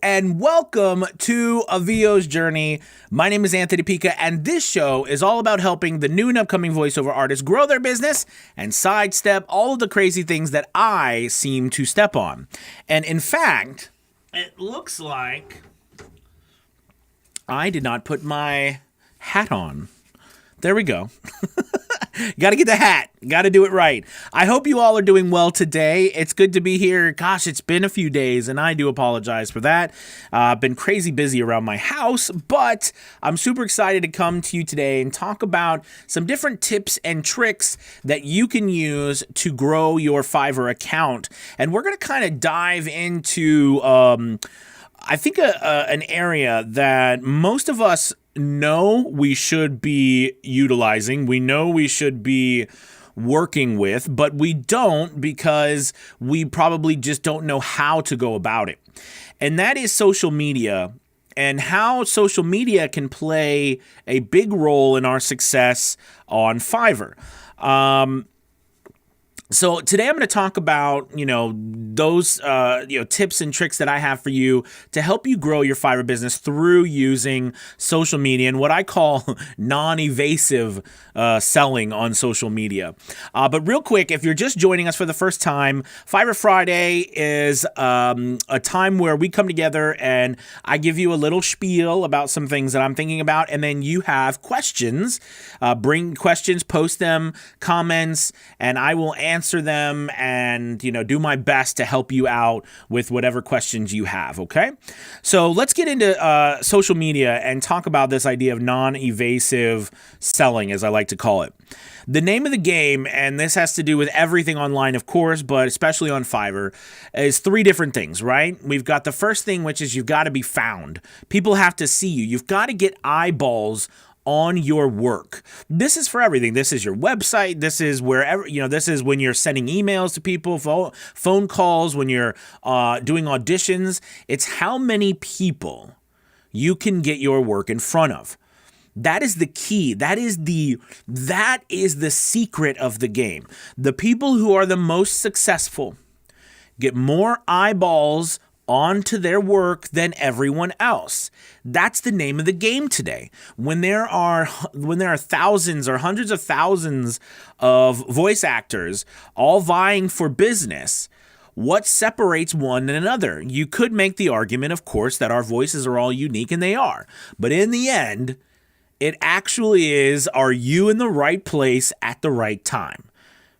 and welcome to A VO's Journey. My name is Anthony Pica, and this show is all about helping the new and upcoming voiceover artists grow their business and sidestep all of the crazy things that I seem to step on. And in fact, it looks like I did not put my hat on. There we go. Got to get the hat. Got to do it right. I hope you all are doing well today. It's good to be here. Gosh, it's been a few days, and I do apologize for that. I've been crazy busy around my house, but I'm super excited to come to you today and talk about some different tips and tricks that you can use to grow your Fiverr account. And we're going to kind of dive into, I think, an area that most of us know we should be utilizing. We know we should be working with, but we don't because we probably just don't know how to go about it. And that is social media and how social media can play a big role in our success on Fiverr. So today I'm going to talk about, those, tips and tricks that I have for you to help you grow your Fiverr business through using social media and what I call non-evasive selling on social media. But real quick, if you're just joining us for the first time, Fiverr Friday is a time where we come together and I give you a little spiel about some things that I'm thinking about, and then you have questions. Bring questions, post them, comments, and I will answer them and, do my best to help you out with whatever questions you have, okay? So let's get into social media and talk about this idea of non-evasive selling, as I like to call it. The name of the game, and this has to do with everything online, of course, but especially on Fiverr, is three different things, right? We've got the first thing, which is you've got to be found. People have to see you. You've got to get eyeballs on your work. This is for everything. This is your website. This is wherever, this is when you're sending emails to people, phone calls, when you're doing auditions. It's how many people you can get your work in front of. That is the key. That is the secret of the game. The people who are the most successful get more eyeballs onto their work than everyone else. That's the name of the game today. When there are thousands or hundreds of thousands of voice actors all vying for business, what separates one and another? You could make the argument, of course, that our voices are all unique, and they are. But in the end, it actually is, are you in the right place at the right time,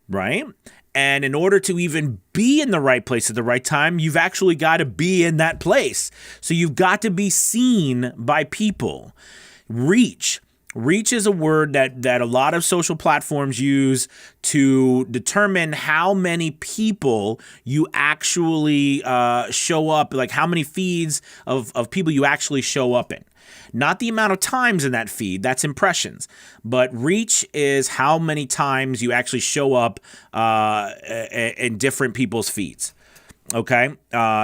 right? And in order to even be in the right place at the right time, you've actually got to be in that place. So you've got to be seen by people. Reach. Reach is a word that a lot of social platforms use to determine how many people you actually show up, like how many feeds of people you actually show up in. Not the amount of times in that feed, that's impressions. But reach is how many times you actually show up in different people's feeds. Okay?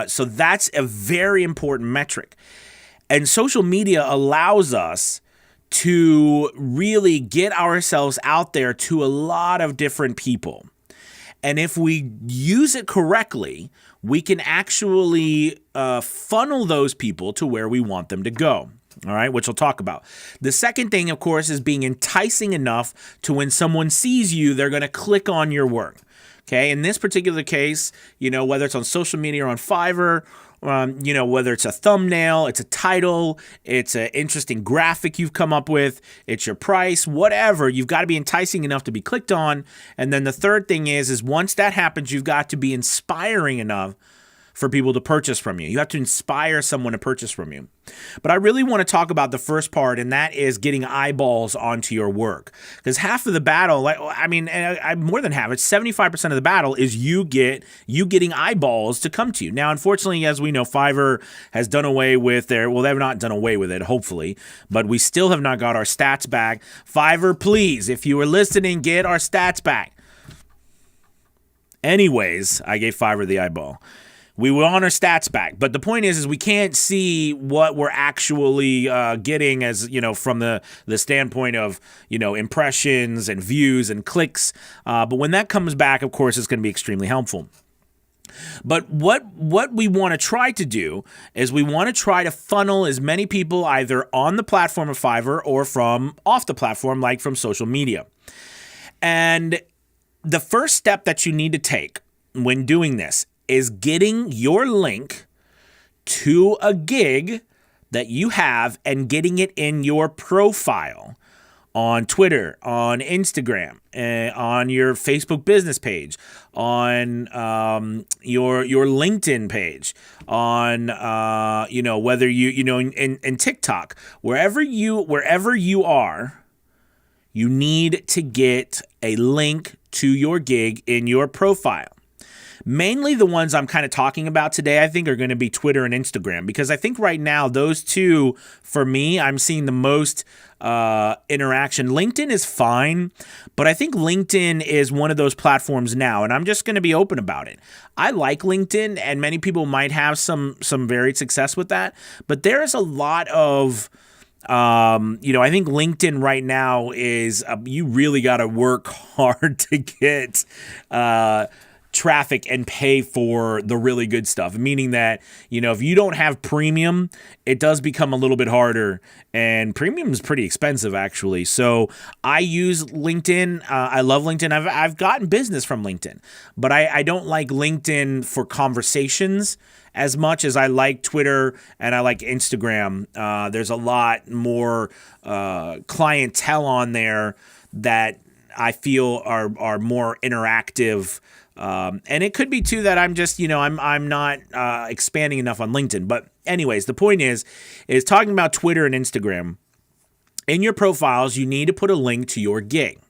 So that's a very important metric. And social media allows us to really get ourselves out there to a lot of different people. And if we use it correctly, we can actually funnel those people to where we want them to go. All right, which we'll talk about. The second thing, of course, is being enticing enough to when someone sees you, they're going to click on your work. Okay, in this particular case, whether it's on social media or on Fiverr, whether it's a thumbnail, it's a title, it's an interesting graphic you've come up with, it's your price, whatever, you've got to be enticing enough to be clicked on. And then the third thing is once that happens, you've got to be inspiring enough for people to purchase from you. You have to inspire someone to purchase from you. But I really want to talk about the first part, and that is getting eyeballs onto your work. Because half of the battle, more than half, it's 75% of the battle is you getting eyeballs to come to you. Now, unfortunately, as we know, Fiverr has done away with they've not done away with it, hopefully, but we still have not got our stats back. Fiverr, please, if you are listening, get our stats back. Anyways, I gave Fiverr the eyeball. We want our stats back. But the point is we can't see what we're actually getting as, from the standpoint of, impressions and views and clicks. But when that comes back, of course, it's going to be extremely helpful. But what we want to try to do is we want to try to funnel as many people either on the platform of Fiverr or from off the platform, like from social media. And the first step that you need to take when doing this is getting your link to a gig that you have and getting it in your profile on Twitter, on Instagram, on your Facebook business page, on your LinkedIn page, on whether in TikTok, wherever you are, you need to get a link to your gig in your profile. Mainly the ones I'm kind of talking about today, I think, are going to be Twitter and Instagram, because I think right now those two, for me, I'm seeing the most interaction. LinkedIn is fine, but I think LinkedIn is one of those platforms now, and I'm just going to be open about it. I like LinkedIn, and many people might have some varied success with that, but there is a lot of I think LinkedIn right now is you really got to work hard to get traffic and pay for the really good stuff, meaning that, if you don't have premium, it does become a little bit harder, and premium is pretty expensive, actually. So I use LinkedIn. I love LinkedIn. I've gotten business from LinkedIn, but I don't like LinkedIn for conversations as much as I like Twitter and I like Instagram. There's a lot more clientele on there that I feel are more interactive. And it could be too that I'm just, I'm not expanding enough on LinkedIn. But anyways, the point is talking about Twitter and Instagram. In your profiles, you need to put a link to your gig.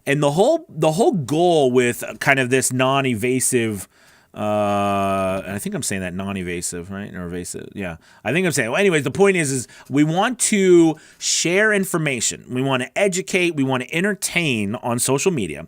And the whole goal with kind of this non-evasive, and I think I'm saying that non-evasive, right? Or evasive. Yeah. I think I'm saying, well, anyways, the point is we want to share information. We want to educate. We want to entertain on social media.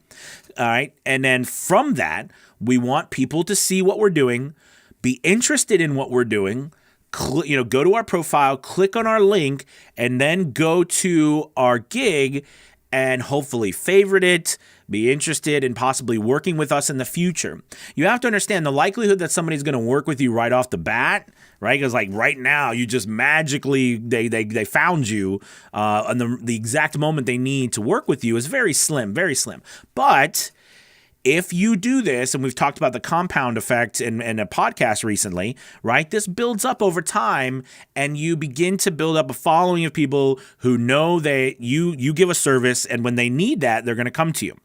All right. And then from that, we want people to see what we're doing, be interested in what we're doing, go to our profile, click on our link, and then go to our gig and hopefully favorite it, be interested in possibly working with us in the future. You have to understand the likelihood that somebody's going to work with you right off the bat, right? Because like right now, you just magically, they found you on the exact moment they need to work with you is very slim, very slim. But if you do this, and we've talked about the compound effect in a podcast recently, right? This builds up over time, and you begin to build up a following of people who know that you give a service, and when they need that, they're going to come to you.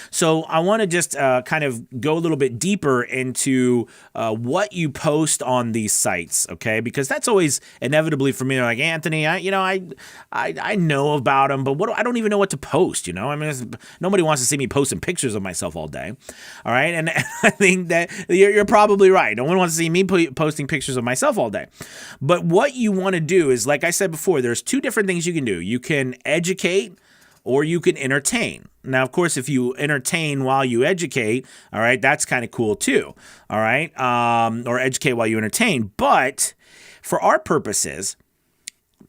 So I want to just kind of go a little bit deeper into what you post on these sites, okay? Because that's always inevitably for me. Like, Anthony, I know about them, but I don't even know what to post. I mean, nobody wants to see me posting pictures of myself all day. All right, and I think that you're probably right. No one wants to see me posting pictures of myself all day. But what you want to do is, like I said before, there's two different things you can do. You can educate, or you can entertain. Now, of course, if you entertain while you educate, all right, that's kind of cool too, all right, or educate while you entertain. But for our purposes,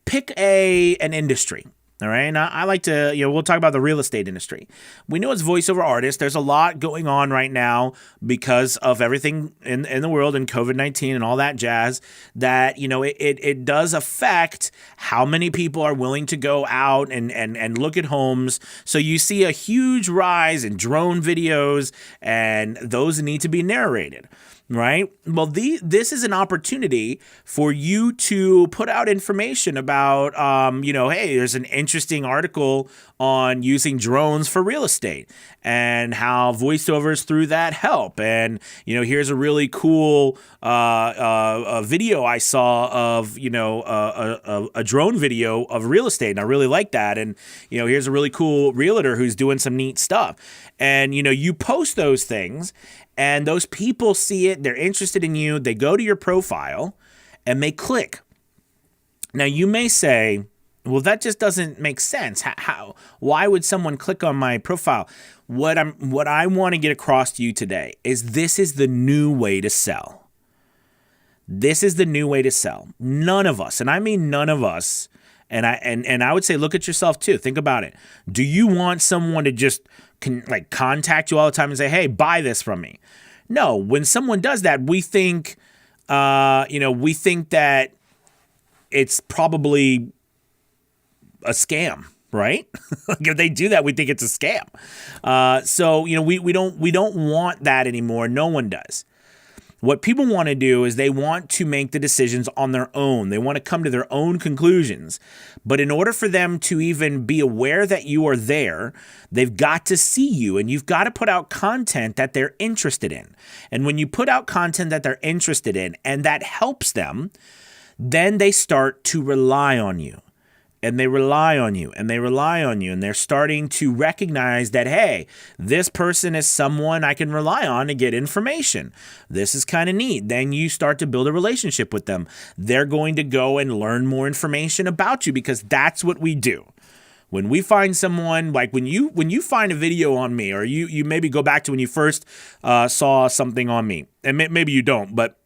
pick an industry. All right. And I like to, we'll talk about the real estate industry. We know as voiceover artists, there's a lot going on right now because of everything in the world and COVID-19 and all that jazz that, it does affect how many people are willing to go out and look at homes. So you see a huge rise in drone videos, and those need to be narrated. Right? Well, this is an opportunity for you to put out information about, hey, there's an interesting article on using drones for real estate and how voiceovers through that help. And, here's a really cool a video I saw of, a drone video of real estate. And I really like that. And, here's a really cool realtor who's doing some neat stuff. And, you post those things, and those people see it, they're interested in you, they go to your profile, and they click. Now, you may say, well, that just doesn't make sense. Why would someone click on my profile? What I want to get across to you today is this is the new way to sell. This is the new way to sell. None of us, and I mean none of us, and I would say look at yourself too. Think about it. Do you want someone to just contact you all the time and say, hey, buy this from me? No, when someone does that, we think that it's probably a scam, right? Like if they do that, we think it's a scam. So we don't want that anymore. No one does. What people want to do is they want to make the decisions on their own. They want to come to their own conclusions. But in order for them to even be aware that you are there, they've got to see you, and you've got to put out content that they're interested in. And when you put out content that they're interested in and that helps them, then they start to rely on you. And they rely on you, and they rely on you, and they're starting to recognize that, hey, this person is someone I can rely on to get information. This is kind of neat. Then you start to build a relationship with them. They're going to go and learn more information about you, because that's what we do. When we find someone, like when you find a video on me, or you maybe go back to when you first saw something on me, and maybe you don't, but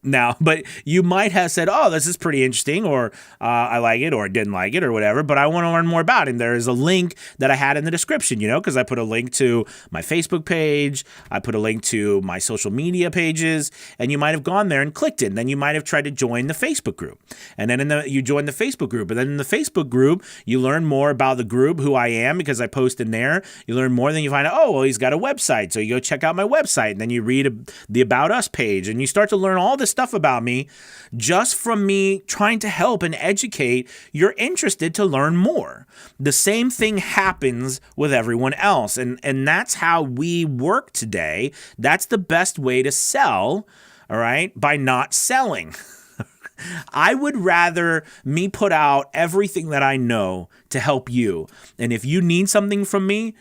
you might have said, oh, this is pretty interesting, or I like it, or didn't like it, or whatever, but I want to learn more about it. And there is a link that I had in the description, because I put a link to my Facebook page, I put a link to my social media pages, and you might have gone there and clicked it. And then you might have tried to join the Facebook group. And then you join the Facebook group. And then in the Facebook group, you learn more about the group, who I am, because I post in there. You learn more, then you find out, oh, well, he's got a website. So you go check out my website, and then you read the About Us page, and you start to learn all this stuff about me just from me trying to help and educate. You're interested to learn more. The same thing happens with everyone else. And that's how we work today. That's the best way to sell, all right, by not selling. I would rather me put out everything that I know to help you. And if you need something from me,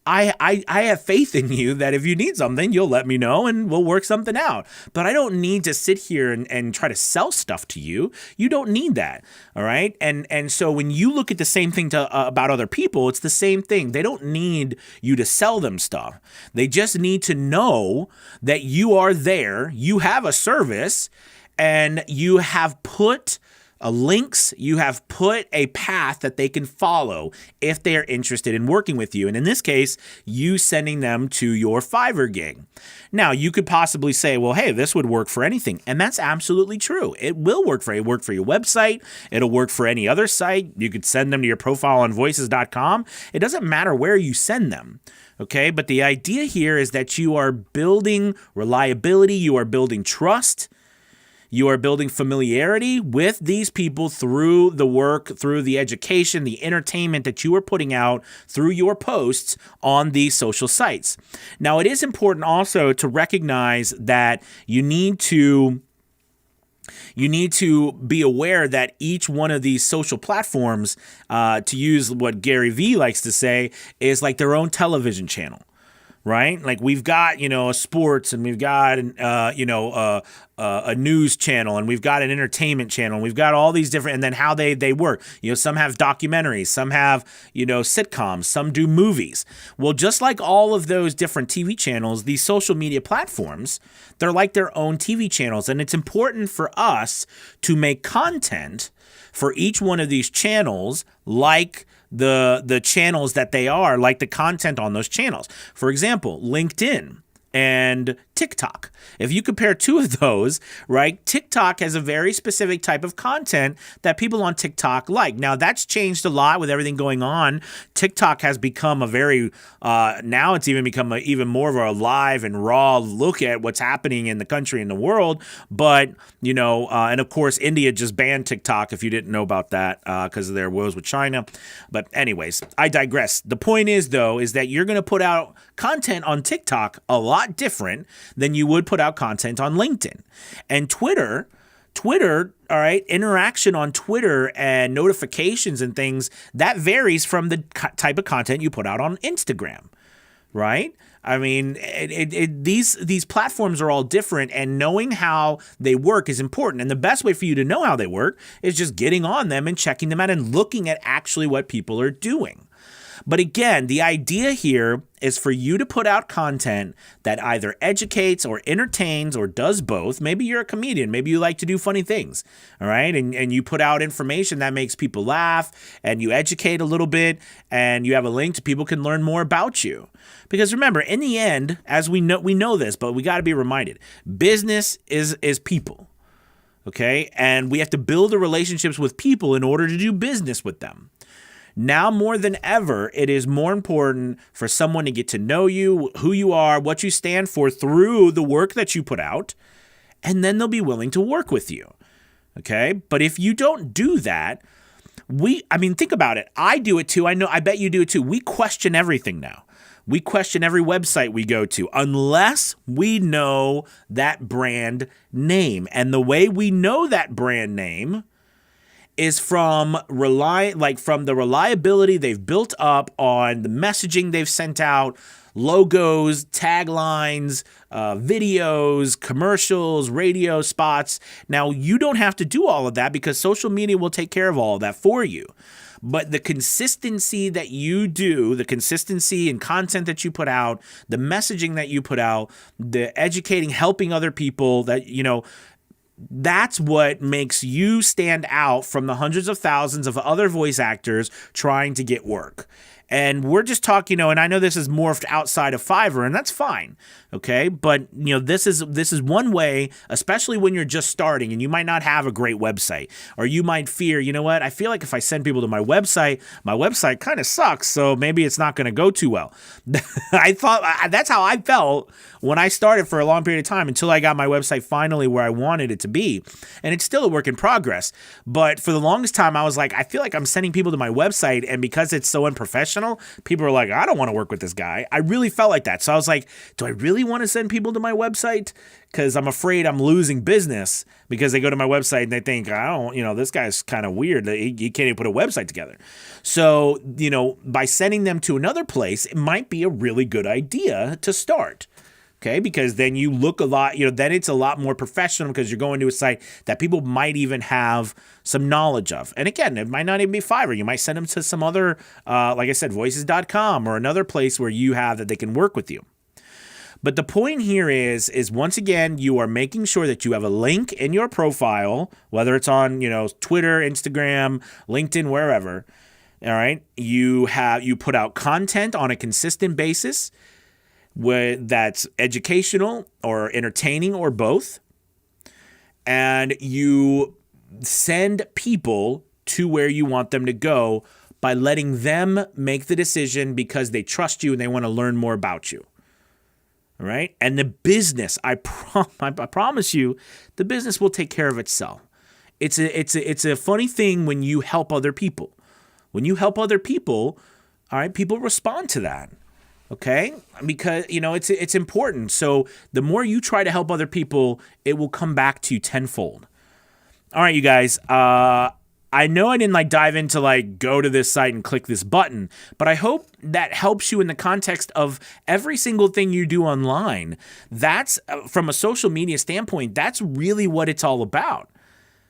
I have faith in you that if you need something, you'll let me know and we'll work something out. But I don't need to sit here and try to sell stuff to you. You don't need that. All right. And so when you look at the same thing about other people, it's the same thing. They don't need you to sell them stuff. They just need to know that you are there. You have a service, and you have put links, you have put a path that they can follow if they are interested in working with you. And in this case, you sending them to your Fiverr gig. Now, you could possibly say, well, hey, this would work for anything. And that's absolutely true. It will work for your website. It'll work for any other site. You could send them to your profile on voices.com. It doesn't matter where you send them. Okay, but the idea here is that you are building reliability, you are building trust. You are building familiarity with these people through the work, through the education, the entertainment that you are putting out through your posts on these social sites. Now, it is important also to recognize that you need to be aware that each one of these social platforms, to use what Gary Vee likes to say, is like their own television channel. Right? Like we've got, a sports, and we've got, a news channel, and we've got an entertainment channel, and we've got all these different, and then how they work. Some have documentaries, some have, sitcoms, some do movies. Well, just like all of those different TV channels, these social media platforms, they're like their own TV channels. And it's important for us to make content for each one of these channels, like the channels that they are, like the content on those channels. For example, LinkedIn and TikTok. If you compare two of those, right, TikTok has a very specific type of content that people on TikTok like. Now, that's changed a lot with everything going on. TikTok has become a very, now it's even become even more of a live and raw look at what's happening in the country and the world. But, and of course, India just banned TikTok, if you didn't know about that, because of their woes with China. But anyways, I digress. The point is, though, is that you're going to put out content on TikTok a lot different than you would put out content on LinkedIn. And Twitter, all right, interaction on Twitter and notifications and things, that varies from the type of content you put out on Instagram, right? I mean, these platforms are all different, and knowing how they work is important. And the best way for you to know how they work is just getting on them and checking them out and looking at actually what people are doing. But again, the idea here is for you to put out content that either educates or entertains or does both. Maybe you're a comedian. Maybe you like to do funny things, all right? And you put out information that makes people laugh, and you educate a little bit, and you have a link to people can learn more about you. Because remember, in the end, as we know this, but we got to be reminded, business is people, okay? And we have to build the relationships with people in order to do business with them. Now more than ever, it is more important for someone to get to know you, who you are, what you stand for through the work that you put out, and then they'll be willing to work with you, okay? But if you don't do that, think about it. I do it too. I bet you do it too. We question everything now. We question every website we go to unless we know that brand name. And the way we know that brand name is from the reliability they've built up on the messaging they've sent out, logos, taglines, videos, commercials, radio spots. Now, you don't have to do all of that because social media will take care of all of that for you. But the consistency that you do, the consistency in content that you put out, the messaging that you put out, the educating, helping other people, that's what makes you stand out from the hundreds of thousands of other voice actors trying to get work. And we're just talking, and I know this is morphed outside of Fiverr, and that's fine, okay? But, this is one way, especially when you're just starting and you might not have a great website, or you might fear, I feel like if I send people to my website kind of sucks, so maybe it's not going to go too well. I thought that's how I felt when I started for a long period of time until I got my website finally where I wanted it to be. And it's still a work in progress. But for the longest time, I was like, I feel like I'm sending people to my website, and because it's so unprofessional, people are like, I don't want to work with this guy. I really felt like that. So I was like, do I really want to send people to my website? Because I'm afraid I'm losing business because they go to my website and they think, this guy's kind of weird. He can't even put a website together. So, by sending them to another place, it might be a really good idea to start. Okay, because then you look a lot, then it's a lot more professional because you're going to a site that people might even have some knowledge of. And again, it might not even be Fiverr. You might send them to some other, like I said, voices.com or another place where you have that they can work with you. But the point here is once again, you are making sure that you have a link in your profile, whether it's on, Twitter, Instagram, LinkedIn, wherever. All right. You put out content on a consistent basis that's educational or entertaining or both. And you send people to where you want them to go by letting them make the decision because they trust you and they want to learn more about you. All right. And the business, I promise you, the business will take care of itself. It's a funny thing when you help other people. When you help other people, all right, people respond to that. Okay, because, it's important. So the more you try to help other people, it will come back to you tenfold. All right, you guys, I know I didn't dive into go to this site and click this button, but I hope that helps you in the context of every single thing you do online. That's from a social media standpoint, that's really what it's all about.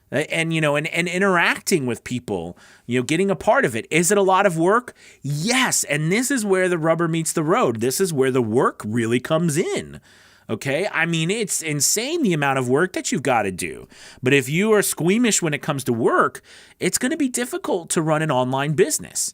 And, and interacting with people, getting a part of it. Is it a lot of work? Yes. And this is where the rubber meets the road. This is where the work really comes in. Okay. It's insane the amount of work that you've got to do. But if you are squeamish when it comes to work, it's going to be difficult to run an online business.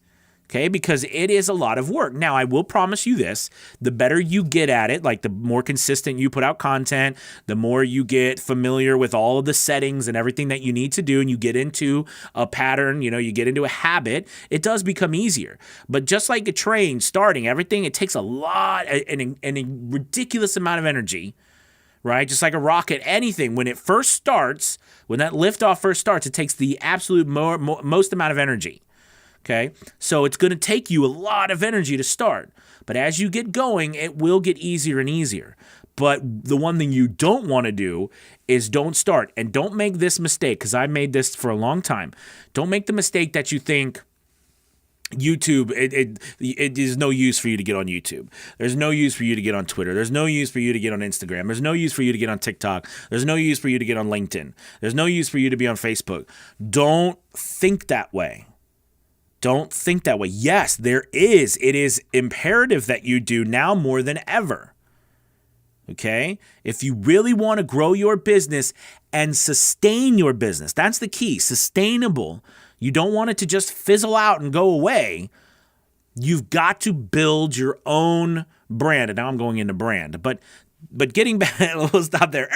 Okay, because it is a lot of work. Now, I will promise you this, the better you get at it, the more consistent you put out content, the more you get familiar with all of the settings and everything that you need to do, and you get into a pattern, you get into a habit, it does become easier. But just like a train starting, everything, it takes a lot and a ridiculous amount of energy, right? Just like a rocket, anything, when it first starts, when that liftoff first starts, it takes the absolute most amount of energy. Okay, so it's going to take you a lot of energy to start. But as you get going, it will get easier and easier. But the one thing you don't want to do is don't start. And don't make this mistake, because I made this for a long time. Don't make the mistake that you think YouTube, it is no use for you to get on YouTube. There's no use for you to get on Twitter. There's no use for you to get on Instagram. There's no use for you to get on TikTok. There's no use for you to get on LinkedIn. There's no use for you to be on Facebook. Don't think that way. Don't think that way. Yes, there is. It is imperative that you do now more than ever. Okay? If you really want to grow your business and sustain your business, that's the key. Sustainable. You don't want it to just fizzle out and go away. You've got to build your own brand. And now I'm going into brand. But getting back, we'll stop there.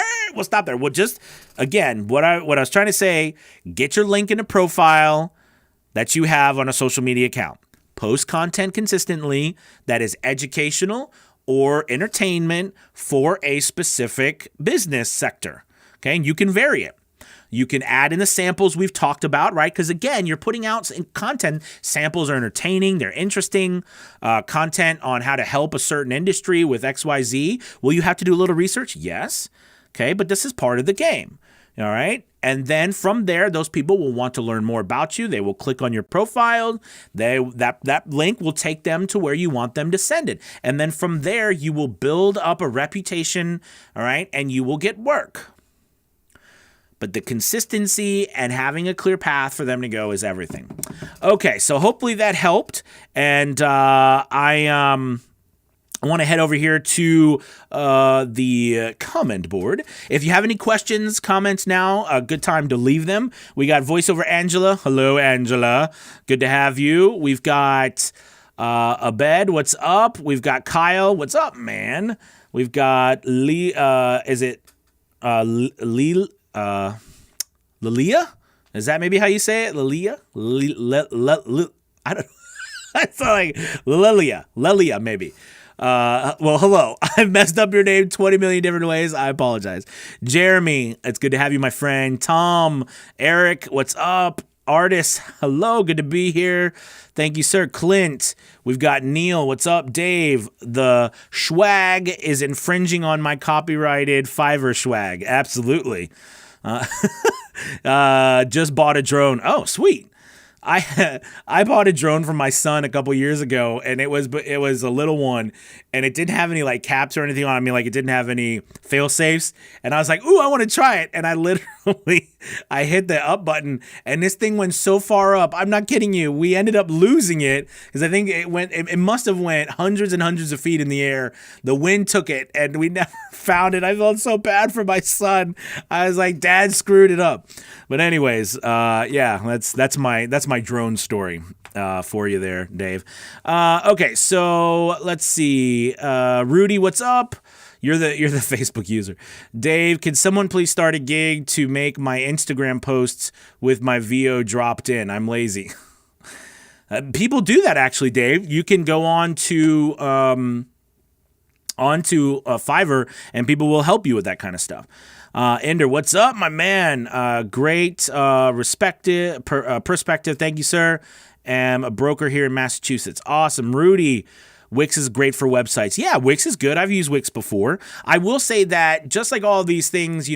Well, just, again, what I was trying to say, get your link in a profile that you have on a social media account. Post content consistently that is educational or entertainment for a specific business sector. Okay, and you can vary it. You can add in the samples we've talked about, right? Because again, you're putting out content. Samples are entertaining. They're interesting. Content on how to help a certain industry with XYZ. Will you have to do a little research? Yes. Okay, but this is part of the game. All right. And then from there, those people will want to learn more about you. They will click on your profile. That link will take them to where you want them to send it. And then from there, you will build up a reputation. All right. And you will get work. But the consistency and having a clear path for them to go is everything. Okay, so hopefully that helped. And I want to head over here to the comment board. If you have any questions, comments now, a good time to leave them. We got voiceover Angela. Hello, Angela. Good to have you. We've got Abed. What's up? We've got Kyle. What's up, man? We've got Lee. Is it Lee? Lilia? Is that maybe how you say it? Lilia? I don't know. It's like Lilia maybe. Well, hello. I've messed up your name 20 million different ways. I apologize. Jeremy, it's good to have you, my friend. Tom, Eric, what's up? Artist, hello. Good to be here. Thank you, sir. Clint, we've got Neil. What's up? Dave, the swag is infringing on my copyrighted Fiverr swag. Absolutely. Just bought a drone. Oh, sweet. I bought a drone for my son a couple years ago, and it was a little one, and it didn't have any like caps or anything on it. I mean, like it didn't have any fail safes, and I was like, "Ooh, I want to try it!" And I literally I hit the up button, and this thing went so far up. I'm not kidding you. We ended up losing it because I think it must have went hundreds and hundreds of feet in the air. The wind took it, and we never found it. I felt so bad for my son. I was like, "Dad screwed it up." But anyways, yeah, that's my drone story for you there, Dave. Okay, so let's see. Rudy, what's up? You're the Facebook user. Dave, can someone please start a gig to make my Instagram posts with my VO dropped in? I'm lazy. People do that actually, Dave. You can go onto Fiverr and people will help you with that kind of stuff. Ender, what's up, my man? Great perspective. Thank you, sir. Am a broker here in Massachusetts. Awesome. Rudy, Wix is great for websites. Yeah, Wix is good. I've used Wix before. I will say that just like all these things,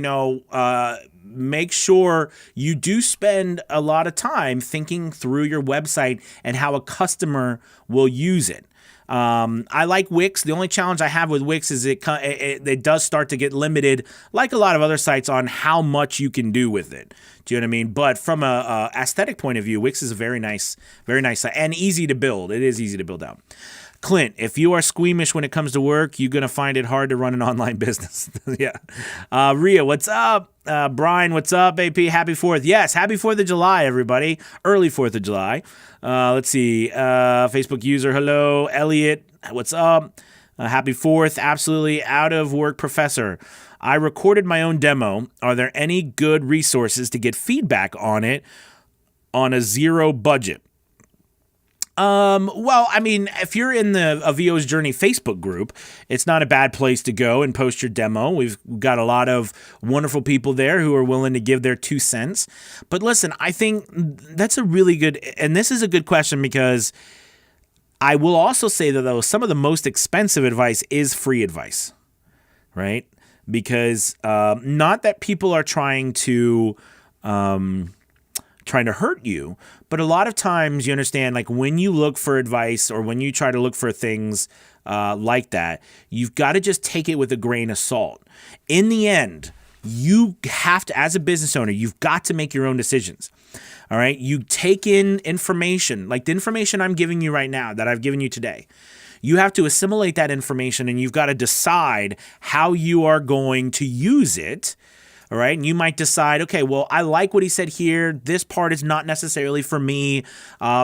make sure you do spend a lot of time thinking through your website and how a customer will use it. I like Wix. The only challenge I have with Wix is it does start to get limited, like a lot of other sites, on how much you can do with it. Do you know what I mean? But from a aesthetic point of view, Wix is a very nice site and easy to build. It is easy to build out. Clint, if you are squeamish when it comes to work, you're going to find it hard to run an online business. Yeah. Rhea, what's up? Brian, what's up? AP, happy 4th. Yes, happy 4th of July, everybody. Early 4th of July. Let's see. Facebook user, hello. Elliot, what's up? Happy 4th. Absolutely out of work professor. I recorded my own demo. Are there any good resources to get feedback on it on a zero budget? Well, I mean, if you're in the VO's Journey Facebook group, it's not a bad place to go and post your demo. We've got a lot of wonderful people there who are willing to give their 2 cents. But listen, I think that's a really good, and this is a good question because I will also say that though some of the most expensive advice is free advice, right? Because not that people are trying to hurt you, but a lot of times you understand, like when you look for advice or when you try to look for things like that, you've got to just take it with a grain of salt. In the end, you have to, as a business owner, you've got to make your own decisions. All right. You take in information like the information I'm giving you right now that I've given you today. You have to assimilate that information and you've got to decide how you are going to use it. All right. And you might decide, okay, well, I like what he said here. This part is not necessarily for me.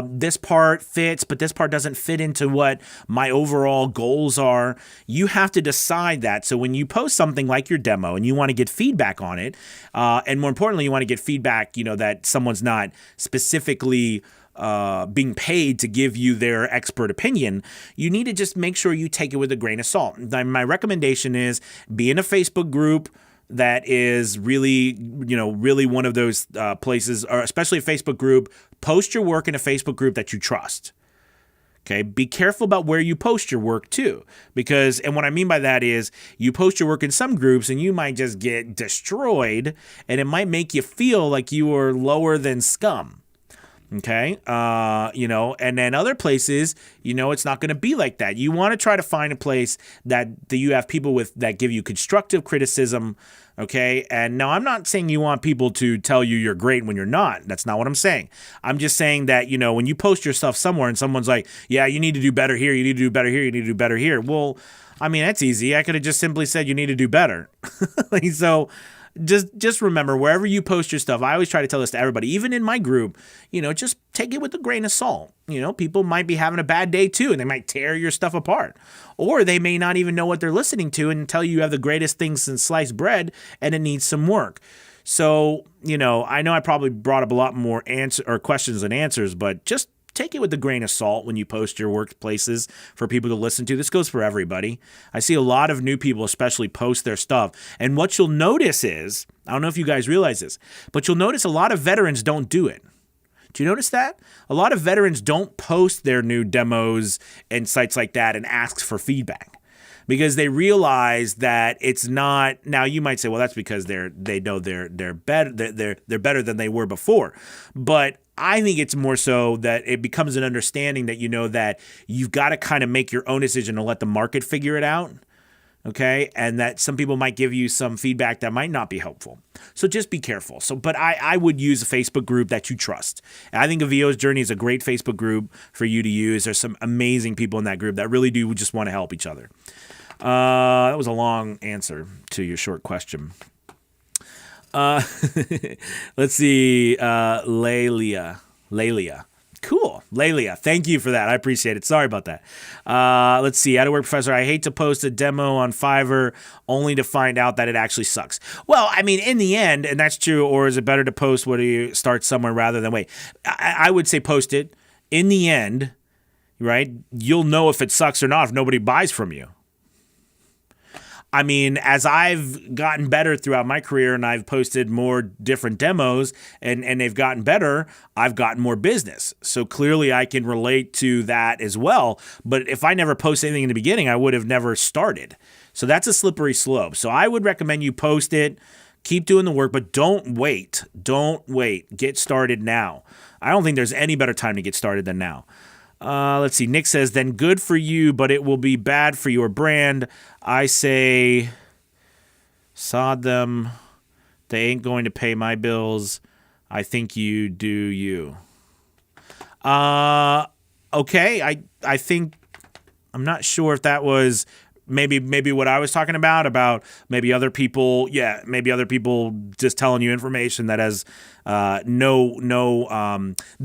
This part fits, but this part doesn't fit into what my overall goals are. You have to decide that. So when you post something like your demo and you want to get feedback on it, and more importantly, you want to get feedback, that someone's not specifically being paid to give you their expert opinion, you need to just make sure you take it with a grain of salt. My recommendation is be in a Facebook group that is really, really one of those places, or especially a Facebook group. Post your work in a Facebook group that you trust. Okay, be careful about where you post your work too, because, and what I mean by that is you post your work in some groups and you might just get destroyed and it might make you feel like you are lower than scum. Okay. And then other places, it's not going to be like that. You want to try to find a place that you have people that give you constructive criticism. Okay. And now I'm not saying you want people to tell you you're great when you're not. That's not what I'm saying. I'm just saying that, when you post your stuff somewhere and someone's like, yeah, you need to do better here. You need to do better here. You need to do better here. Well, I mean, that's easy. I could have just simply said you need to do better. So just remember, wherever you post your stuff, I always try to tell this to everybody, even in my group, just take it with a grain of salt. People might be having a bad day too, and they might tear your stuff apart. Or they may not even know what they're listening to and tell you have the greatest things since sliced bread and it needs some work. So, I know I probably brought up a lot more questions than answers, but just take it with a grain of salt when you post your workplaces for people to listen to. This goes for everybody. I see a lot of new people especially post their stuff. And what you'll notice is, I don't know if you guys realize this, but you'll notice a lot of veterans don't do it. Do you notice that? A lot of veterans don't post their new demos and sites like that and ask for feedback, because they realize that it's not. Now you might say, well, that's because they know they're better. They're better than they were before. But I think it's more so that it becomes an understanding that that you've got to kind of make your own decision and let the market figure it out. Okay. And that some people might give you some feedback that might not be helpful. So just be careful. But I would use a Facebook group that you trust. And I think a VO's Journey is a great Facebook group for you to use. There's some amazing people in that group that really do just want to help each other. That was a long answer to your short question. Let's see. Lelia. Cool. Lelia. Thank you for that. I appreciate it. Sorry about that. Let's see. How to work professor. I hate to post a demo on Fiverr only to find out that it actually sucks. Well, I mean, in the end, and that's true, or is it better to post what do you start somewhere rather than wait? I would say post it. In the end, right, you'll know if it sucks or not if nobody buys from you. I mean, as I've gotten better throughout my career and I've posted more different demos and they've gotten better, I've gotten more business. So clearly I can relate to that as well. But if I never post anything in the beginning, I would have never started. So that's a slippery slope. So I would recommend you post it, keep doing the work, but don't wait. Don't wait. Get started now. I don't think there's any better time to get started than now. Let's see. Nick says, then good for you, but it will be bad for your brand. I say, sod them. They ain't going to pay my bills. I think you do you. Okay. I think, I'm not sure if that was maybe what I was talking about maybe other people. Yeah. Maybe other people just telling you information that has, they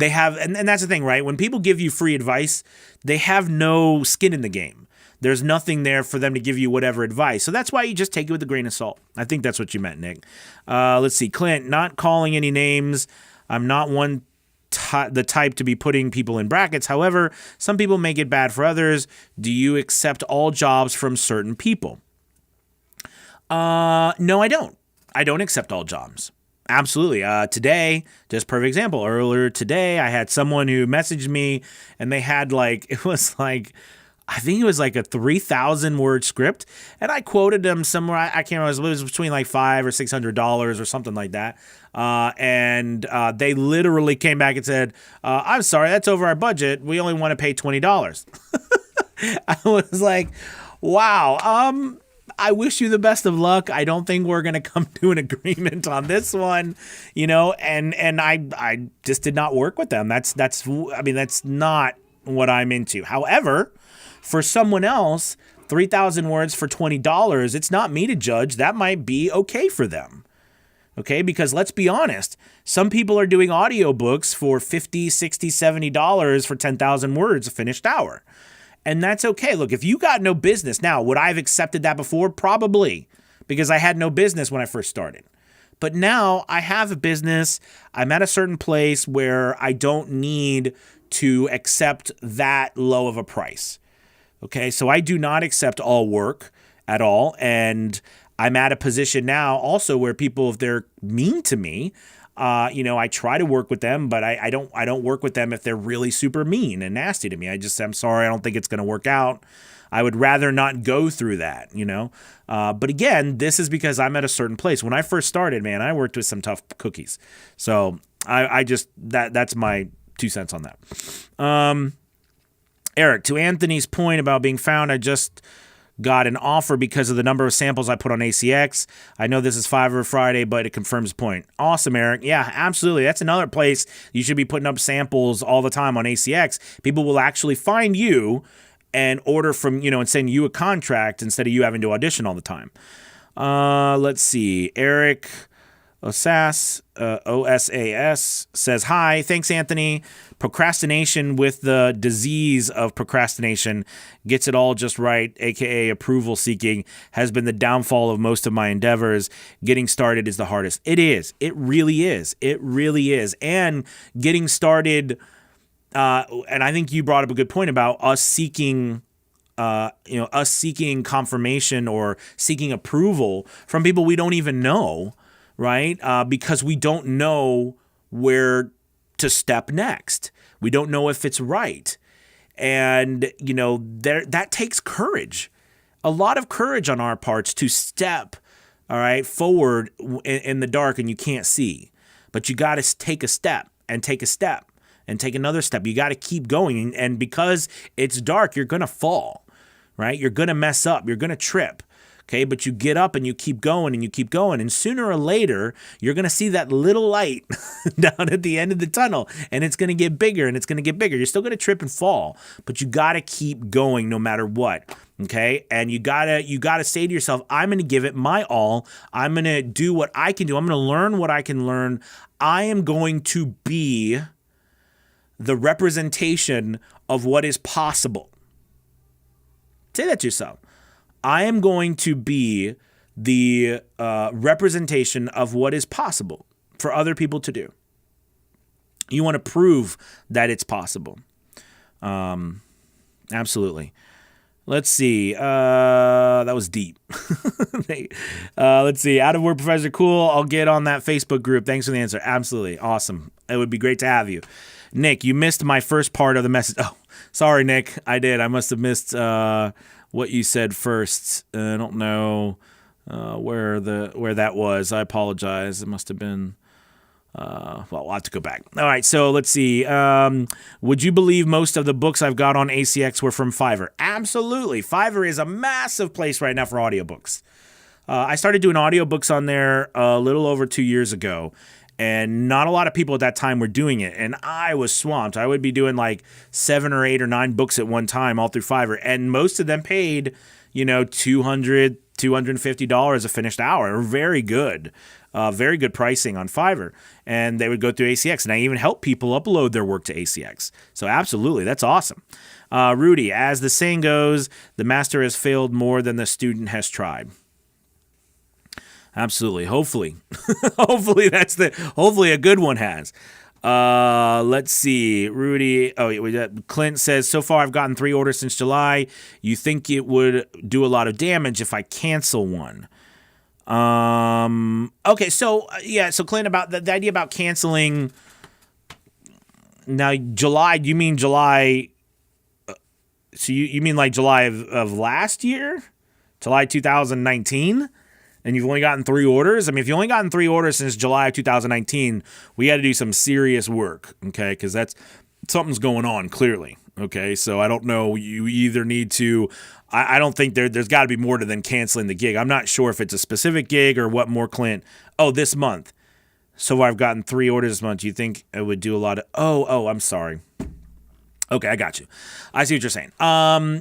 have, and that's the thing, right? When people give you free advice, they have no skin in the game. There's nothing there for them to give you whatever advice. So that's why you just take it with a grain of salt. I think that's what you meant, Nick. Let's see. Clint, not calling any names. I'm not the type to be putting people in brackets. However, some people make it bad for others. Do you accept all jobs from certain people? No, I don't. I don't accept all jobs. Absolutely. Today, just perfect example. Earlier today, I had someone who messaged me and they had I think it was like a 3,000 word script, and I quoted them somewhere. I can't remember. It was between like $500 or $600 or something like that. And they literally came back and said, "I'm sorry, that's over our budget. We only want to pay $20." I was like, "Wow. I wish you the best of luck. I don't think we're going to come to an agreement on this one, and I just did not work with them. That's not what I'm into. However, for someone else, 3,000 words for $20, it's not me to judge. That might be okay for them. Okay, because let's be honest, some people are doing audiobooks for $50, $60, $70 for 10,000 words a finished hour. And that's okay. Look, if you got no business, now, would I have accepted that before? Probably, because I had no business when I first started. But now I have a business. I'm at a certain place where I don't need to accept that low of a price. Okay, so I do not accept all work at all. And I'm at a position now also where people, if they're mean to me, I try to work with them, but I don't work with them if they're really super mean and nasty to me. I'm sorry, I don't think it's going to work out. I would rather not go through that, But again, this is because I'm at a certain place. When I first started, man, I worked with some tough cookies. So that's my 2 cents on that. Eric, to Anthony's point about being found, I just got an offer because of the number of samples I put on ACX. I know this is Fiverr Friday, but it confirms the point. Awesome, Eric. Yeah, absolutely. That's another place you should be putting up samples all the time on ACX. People will actually find you and order from, and send you a contract instead of you having to audition all the time. Let's see. Eric Osas, OSAS says, hi, thanks, Anthony. Procrastination with the disease of procrastination gets it all just right, aka approval seeking, has been the downfall of most of my endeavors. Getting started is the hardest. It is. It really is. It really is. And getting started, and I think you brought up a good point about us seeking confirmation or seeking approval from people we don't even know. Right? Because we don't know where to step next. We don't know if it's right. And, that takes courage. A lot of courage on our parts to step, all right, forward in the dark and you can't see. But you got to take a step and take a step and take another step. You got to keep going. And because it's dark, you're going to fall, right? You're going to mess up. You're going to trip. Okay, but you get up and you keep going and you keep going. And sooner or later, you're going to see that little light down at the end of the tunnel. And it's going to get bigger and it's going to get bigger. You're still going to trip and fall, but you got to keep going no matter what. Okay, and you gotta say to yourself, I'm going to give it my all. I'm going to do what I can do. I'm going to learn what I can learn. I am going to be the representation of what is possible. Say that to yourself. I am going to be the representation of what is possible for other people to do. You want to prove that it's possible. Absolutely. Let's see. That was deep. Let's see. Out of Work Professor, cool. I'll get on that Facebook group. Thanks for the answer. Absolutely. Awesome. It would be great to have you. Nick, you missed my first part of the message. Oh, sorry, Nick. I did. I must have missed what you said first. I don't know where that was. I apologize. It must have been. Well, I'll have to go back. All right, so let's see. Would you believe most of the books I've got on ACX were from Fiverr? Absolutely. Fiverr is a massive place right now for audiobooks. I started doing audiobooks on there a little over 2 years ago, and not a lot of people at that time were doing it, and I was swamped. I would be doing like 7 or 8 or 9 books at one time all through Fiverr, and most of them paid, $200, $250 a finished hour. Very good. Very good pricing on Fiverr. And they would go through ACX. And I even help people upload their work to ACX. So absolutely, that's awesome. Rudy, as the saying goes, the master has failed more than the student has tried. Absolutely. Hopefully. Hopefully a good one has. Let's see. Rudy. Clint says, so far I've gotten 3 orders since July. You think it would do a lot of damage if I cancel one? Okay. So Clint, about the idea about canceling. Now, July, do you mean July? So you mean like July of last year? July 2019? And you've only gotten 3 orders? I mean, if you've only gotten 3 orders since July of 2019, we got to do some serious work, okay? Because something's going on, clearly, Okay, so I don't know. You either need to. I don't think there's got to be more to than canceling the gig. I'm not sure if it's a specific gig or what more, Clint. Oh, this month. So I've gotten 3 orders this month. Do you think it would do a lot of? Oh, I'm sorry. Okay, I got you. I see what you're saying.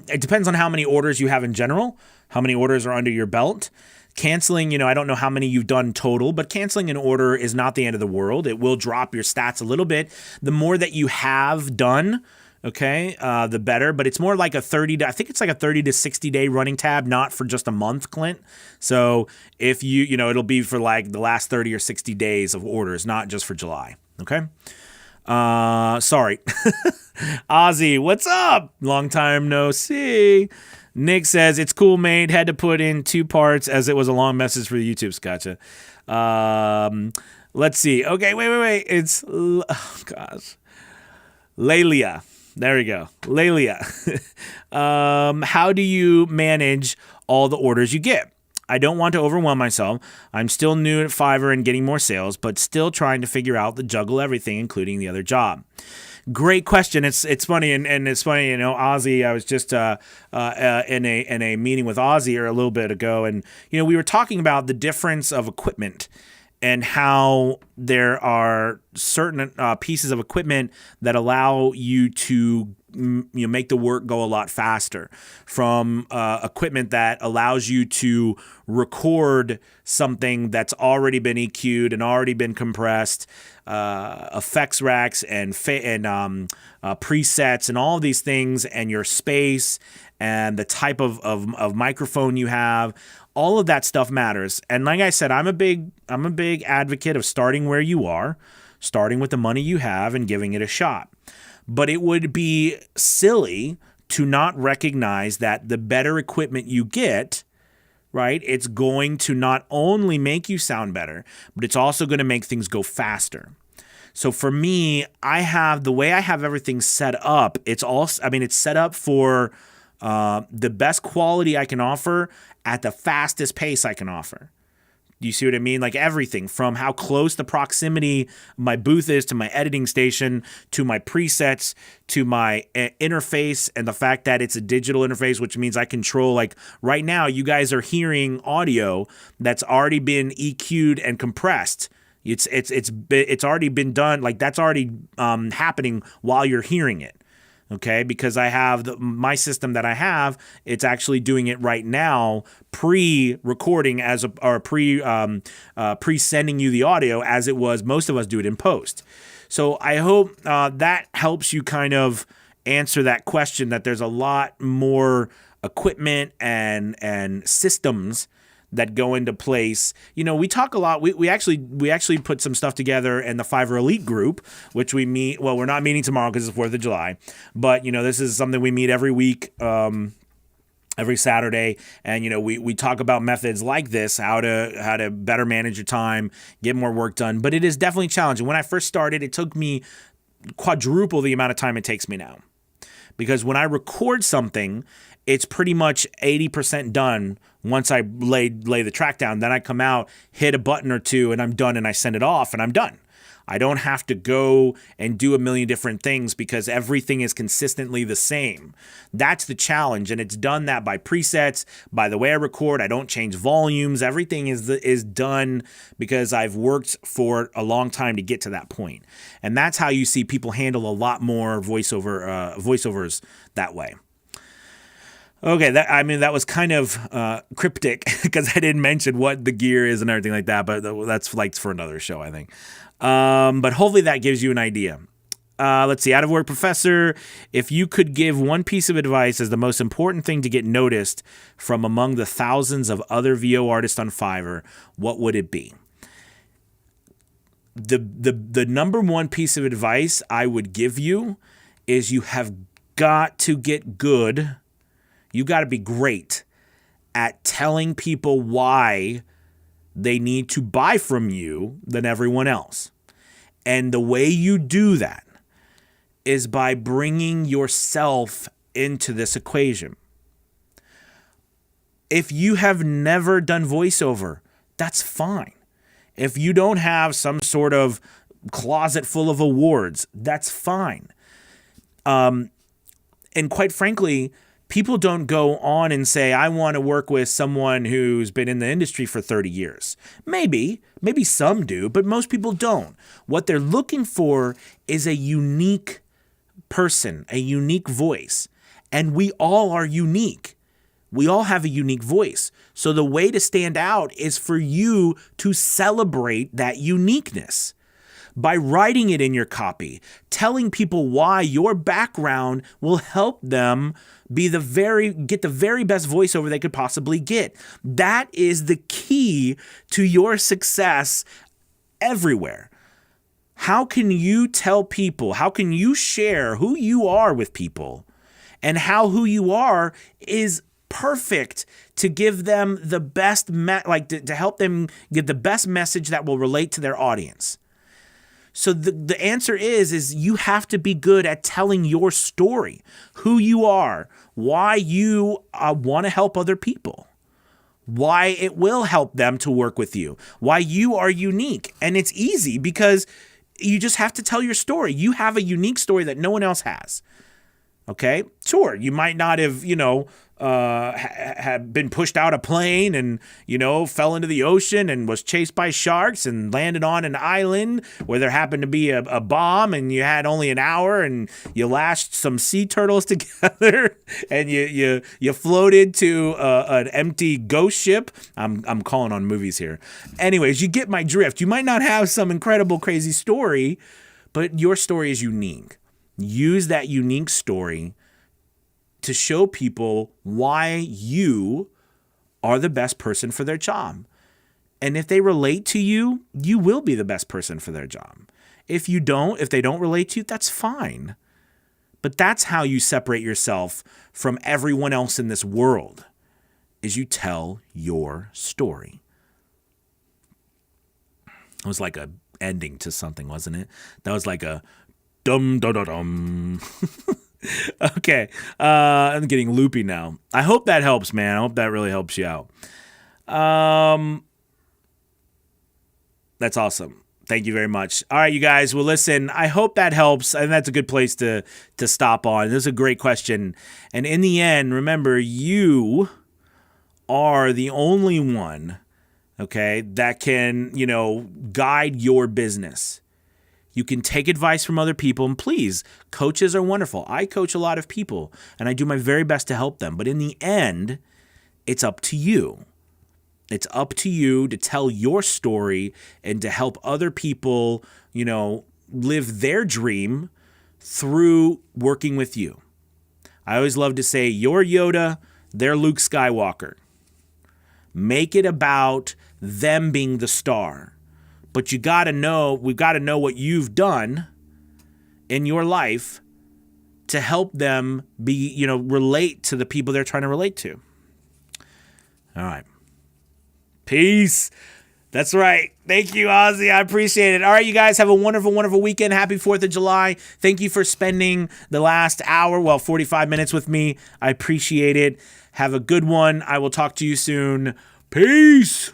It depends on how many orders you have in general, how many orders are under your belt. Canceling, I don't know how many you've done total, but canceling an order is not the end of the world. It will drop your stats a little bit. The more that you have done, okay, the better. But it's more like I think it's like a 30 to 60 day running tab, not for just a month, Clint. So if it'll be for like the last 30 or 60 days of orders, not just for July. Okay. Sorry. Ozzy, what's up? Long time no see. Nick says, it's cool, mate. Had to put in 2 parts as it was a long message for the YouTube. Gotcha. Let's see. Okay, wait. It's, oh gosh. Lelia. There we go. Lelia. How do you manage all the orders you get? I don't want to overwhelm myself. I'm still new at Fiverr and getting more sales, but still trying to figure out the juggle everything, including the other job. Great question. It's funny and it's funny. Ozzy. I was just in a meeting with Ozzy a little bit ago, and we were talking about the difference of equipment and how there are certain pieces of equipment that allow you to make the work go a lot faster, from equipment that allows you to record something that's already been EQ'd and already been compressed, effects racks and presets and all of these things, and your space and the type of microphone you have. All of that stuff matters. And like I said, I'm a big advocate of starting where you are, starting with the money you have and giving it a shot. But it would be silly to not recognize that the better equipment you get, right, it's going to not only make you sound better, but it's also going to make things go faster. So for me, the way I have everything set up, it's set up for the best quality I can offer at the fastest pace I can offer. Do you see what I mean? Like everything from how close the proximity my booth is to my editing station, to my presets, to my interface, and the fact that it's a digital interface, which means I control, like right now, you guys are hearing audio that's already been EQ'd and compressed. It's already been done. Like that's already happening while you're hearing it. Okay, because I have my system that I have, it's actually doing it right now, pre-recording pre-sending you the audio as it was. Most of us do it in post. So I hope that helps you kind of answer that question, that there's a lot more equipment and systems that go into place. We talk a lot. We actually put some stuff together in the Fiverr Elite group, which we meet. Well, we're not meeting tomorrow because it's 4th of July, but this is something we meet every week, every Saturday, and we talk about methods like this, how to better manage your time, get more work done. But it is definitely challenging. When I first started, it took me quadruple the amount of time it takes me now, because when I record something, it's pretty much 80% done once I lay the track down. Then I come out, hit a button or two, and I'm done, and I send it off, and I'm done. I don't have to go and do a million different things because everything is consistently the same. That's the challenge, and it's done that by presets, by the way I record. I don't change volumes. Everything is done because I've worked for a long time to get to that point. And that's how you see people handle a lot more voiceovers that way. Okay, that was kind of cryptic because I didn't mention what the gear is and everything like that, but that's like for another show, I think. But hopefully that gives you an idea. Let's see, Out of Work Professor, if you could give one piece of advice as the most important thing to get noticed from among the thousands of other VO artists on Fiverr, what would it be? The number one piece of advice I would give you is you have got to get good. You got to be great at telling people why they need to buy from you than everyone else. And the way you do that is by bringing yourself into this equation. If you have never done voiceover, that's fine. If you don't have some sort of closet full of awards, that's fine. And quite frankly, people don't go on and say, I want to work with someone who's been in the industry for 30 years. Maybe some do, but most people don't. What they're looking for is a unique person, a unique voice. And we all are unique. We all have a unique voice. So the way to stand out is for you to celebrate that uniqueness by writing it in your copy, telling people why your background will help them get the very best voiceover they could possibly get. That is the key to your success everywhere. How can you tell people, how can you share who you are with people and how who you are is perfect to give them the best, to help them get the best message that will relate to their audience. So the answer is you have to be good at telling your story, who you are, why you want to help other people, why it will help them to work with you, why you are unique. And it's easy because you just have to tell your story. You have a unique story that no one else has. Okay, sure, you might not have, had been pushed out a plane and, fell into the ocean and was chased by sharks and landed on an island where there happened to be a bomb and you had only an hour and you lashed some sea turtles together and you floated to an empty ghost ship. I'm calling on movies here. Anyways, you get my drift. You might not have some incredible, crazy story, but your story is unique. Use that unique story to show people why you are the best person for their job. And if they relate to you, you will be the best person for their job. If they don't relate to you, that's fine. But that's how you separate yourself from everyone else in this world, is you tell your story. It was like a ending to something, wasn't it? That was like a dum dum dum dum. Okay, I'm getting loopy now. I hope that helps, man. I hope that really helps you out. That's awesome. Thank you very much. All right, you guys. Well, listen, I hope that helps. And that's a good place to stop on. This is a great question. And in the end, remember, you are the only one, okay, that can, guide your business. You can take advice from other people, and please, coaches are wonderful. I coach a lot of people, and I do my very best to help them. But in the end, it's up to you. It's up to you to tell your story and to help other people, live their dream through working with you. I always love to say, you're Yoda, they're Luke Skywalker. Make it about them being the star. But we've got to know what you've done in your life to help them relate to the people they're trying to relate to. All right. Peace. That's right. Thank you, Ozzy. I appreciate it. All right, you guys have a wonderful, wonderful weekend. Happy 4th of July. Thank you for spending the last 45 minutes with me. I appreciate it. Have a good one. I will talk to you soon. Peace.